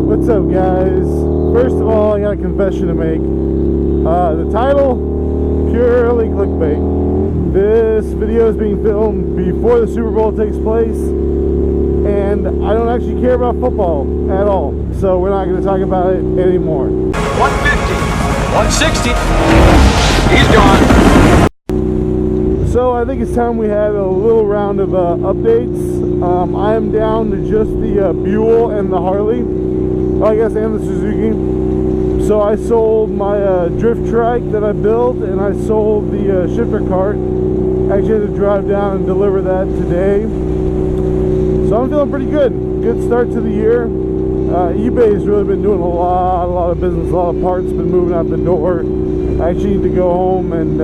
What's up, guys? First of all, I got a confession to make. The title, purely clickbait. This video is being filmed before the Super Bowl takes place, and I don't actually care about football at all, so we're not going to talk about it anymore. 150, 160, he's gone. So I think it's time we had a little round of updates. I am down to just the Buell and the Harley, I guess, and the Suzuki. So I sold my drift trike that I built, and I sold the shifter cart. I actually had to drive down and deliver that today. So I'm feeling pretty good. Good start to the year. eBay's really been doing a lot of business. A lot of parts been moving out the door. I actually need to go home and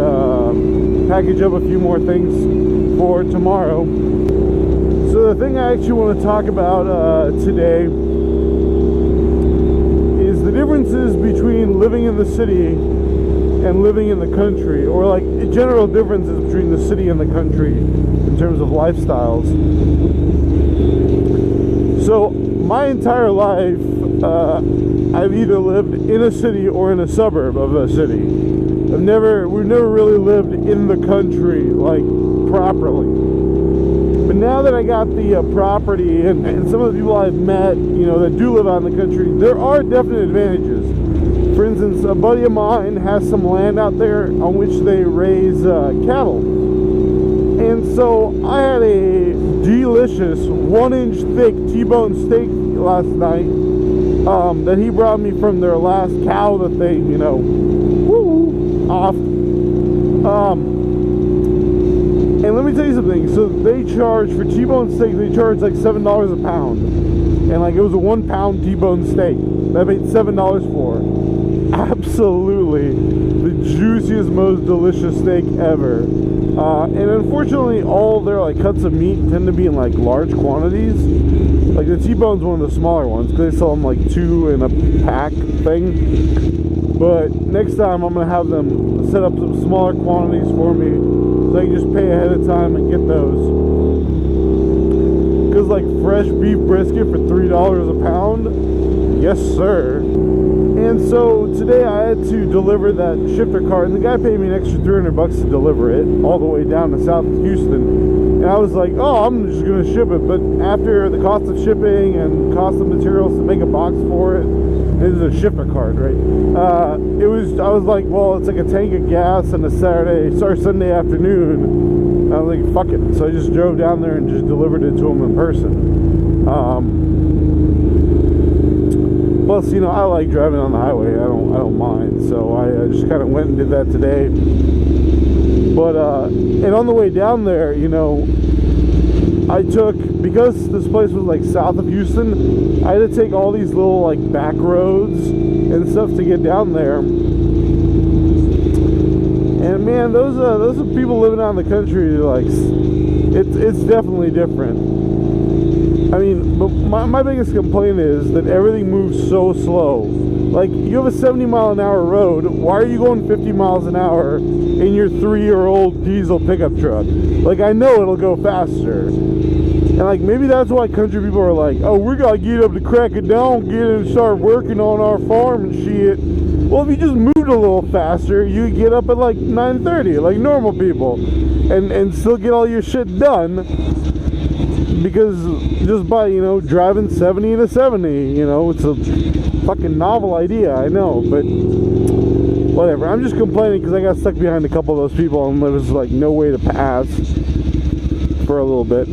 package up a few more things for tomorrow. So the thing I actually want to talk about today is the differences between living in the city and living in the country, or like general differences between the city and the country in terms of lifestyles. So my entire life, I've either lived in a city or in a suburb of a city. We've never really lived in the country, like, properly. But now that I got the property and some of the people I've met, you know, that do live out in the country, there are definite advantages. For instance, a buddy of mine has some land out there on which they raise cattle. And so I had a delicious 1-inch thick T-bone steak last night that he brought me from their last cow that they, you know, off. And let me tell you something. So they charge for T-bone steak, they charge like $7 a pound. And like it was a 1 pound T-bone steak that I paid $7 for. Absolutely the juiciest, most delicious steak ever. And unfortunately, all their like cuts of meat tend to be in like large quantities. Like the T-bone's one of the smaller ones because they sell them like 2 in a pack thing. But next time I'm gonna have them set up some smaller quantities for me, so I can just pay ahead of time and get those. Because like fresh beef brisket for $3 a pound, yes sir. And so today I had to deliver that shifter cart, and the guy paid me an extra $300 to deliver it all the way down to South Houston. And I was like, oh, I'm just gonna ship it. But after the cost of shipping and cost of materials to make a box for it, this is a shifter cart, right? I was like, well, it's like a tank of gas and a Sunday afternoon. And I was like, fuck it. So I just drove down there and just delivered it to him in person. Plus, you know, I like driving on the highway. I don't mind. So I just kind of went and did that today. But and on the way down there, you know, I took, because this place was like south of Houston, I had to take all these little like back roads and stuff to get down there. And man, those are people living out in the country. Like, it's definitely different. I mean, but my biggest complaint is that everything moves so slow. Like, you have a 70-mile-an-hour road. Why are you going 50 miles an hour in your 3-year-old diesel pickup truck? Like, I know it'll go faster. And, like, maybe that's why country people are like, oh, we gotta get up to crack it down, get in and start working on our farm and shit. Well, if you just moved a little faster, you could get up at, like, 9:30, like normal people, and still get all your shit done. Because just by, you know, driving 70 to 70, you know, it's a fucking novel idea, I know, but whatever. I'm just complaining because I got stuck behind a couple of those people and there was like no way to pass for a little bit.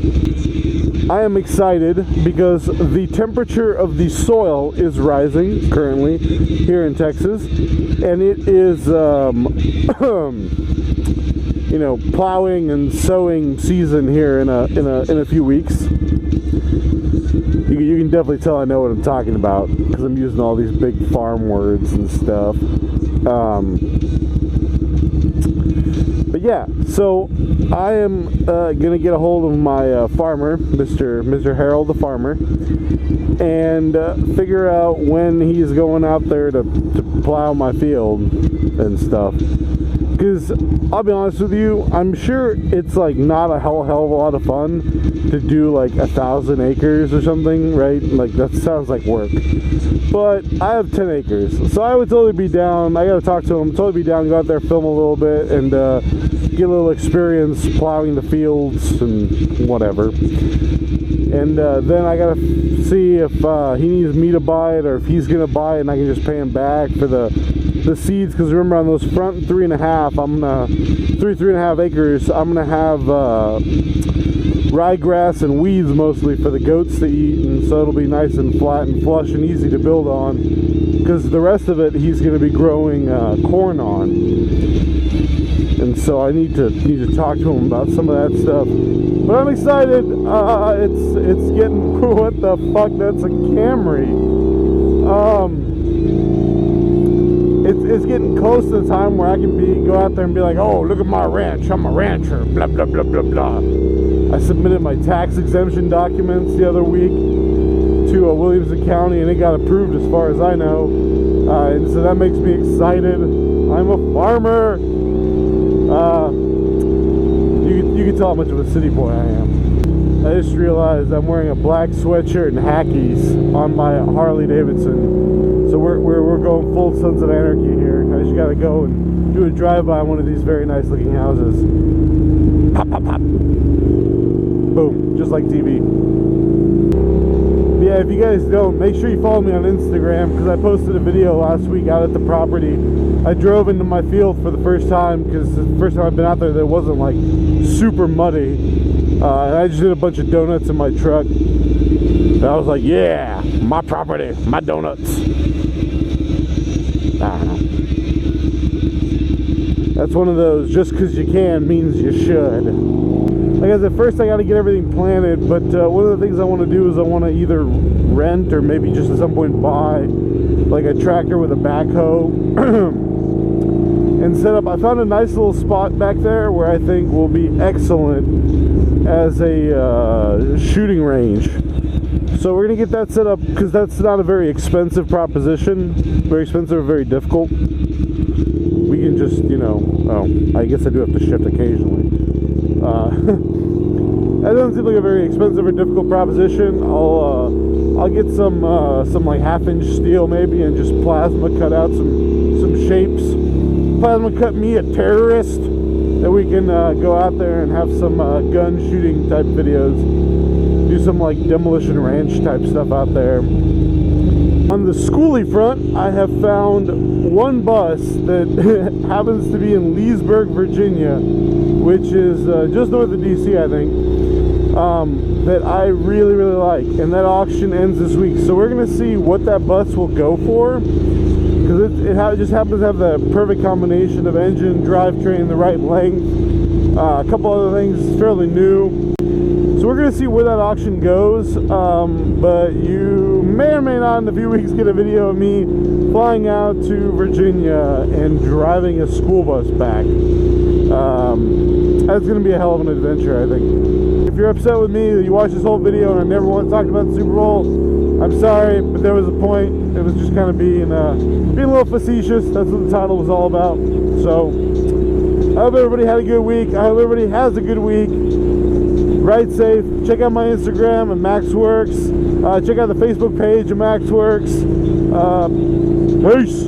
I am excited because the temperature of the soil is rising currently here in Texas, and it is you know, plowing and sowing season here in a few weeks. You can definitely tell I know what I'm talking about because I'm using all these big farm words and stuff. But yeah, so I am gonna get a hold of my farmer, Mr. Harold the farmer, and figure out when he's going out there to plow my field and stuff. Because I'll be honest with you, I'm sure it's like not a hell of a lot of fun to do like 1,000 acres or something, right? Like that sounds like work. But I have 10 acres, so I would totally be down. I gotta talk to him. Totally be down to go out there, film a little bit, and get a little experience plowing the fields and whatever. And then I gotta see if he needs me to buy it, or if he's gonna buy it and I can just pay him back for the seeds. Because remember, on those front 3.5 acres, I'm gonna have ryegrass and weeds mostly for the goats to eat, and so it'll be nice and flat and flush and easy to build on. Because the rest of it he's gonna be growing corn on, and so I need to talk to him about some of that stuff. But I'm excited. It's getting what the fuck? That's a Camry. It's getting close to the time where I can go out there and be like, oh, look at my ranch. I'm a rancher. Blah blah blah blah blah. I submitted my tax exemption documents the other week to Williamson County, and it got approved as far as I know. And so that makes me excited. I'm a farmer. You can tell how much of a city boy I am. I just realized I'm wearing a black sweatshirt and khakis on my Harley-Davidson. So we're going full Sons of Anarchy here. I just gotta go and do a drive-by on one of these very nice looking houses. Pop, pop, pop. Boom, just like TV. Yeah, if you guys don't, make sure you follow me on Instagram, because I posted a video last week out at the property. I drove into my field for the first time, because the first time I've been out there that wasn't like super muddy. And I just did a bunch of donuts in my truck. And I was like, yeah, my property, my donuts. I don't know. That's one of those, just because you can means you should. Like I said, first I got to get everything planted, but one of the things I want to do is I want to either rent or maybe just at some point buy like a tractor with a backhoe and set up. I found a nice little spot back there where I think will be excellent as a shooting range. So we're going to get that set up, because that's not a very expensive proposition. Very expensive or very difficult. We can just, you know, oh, I guess I do have to shift occasionally. That doesn't seem like a very expensive or difficult proposition. I'll get some like 1/2-inch steel maybe, and just plasma cut out some shapes. Plasma cut me a terrorist, that we can go out there and have some gun shooting type videos. Do some like demolition ranch type stuff out there. On the schoolie front, I have found one bus that happens to be in Leesburg, Virginia, which is just north of DC, I think, that I really, really like. And that auction ends this week. So we're going to see what that bus will go for, because it just happens to have the perfect combination of engine, drivetrain, the right length, a couple other things. It's fairly new. So we're going to see where that auction goes, but you may or may not in a few weeks get a video of me flying out to Virginia and driving a school bus back. That's going to be a hell of an adventure, I think. If you're upset with me that you watched this whole video and I never once talked about the Super Bowl, I'm sorry, but there was a point. It was just kind of being a little facetious. That's what the title was all about. So I hope everybody had a good week. I hope everybody has a good week. Ride safe. Check out my Instagram at MaksWerks. Check out the Facebook page of MaksWerks. Peace.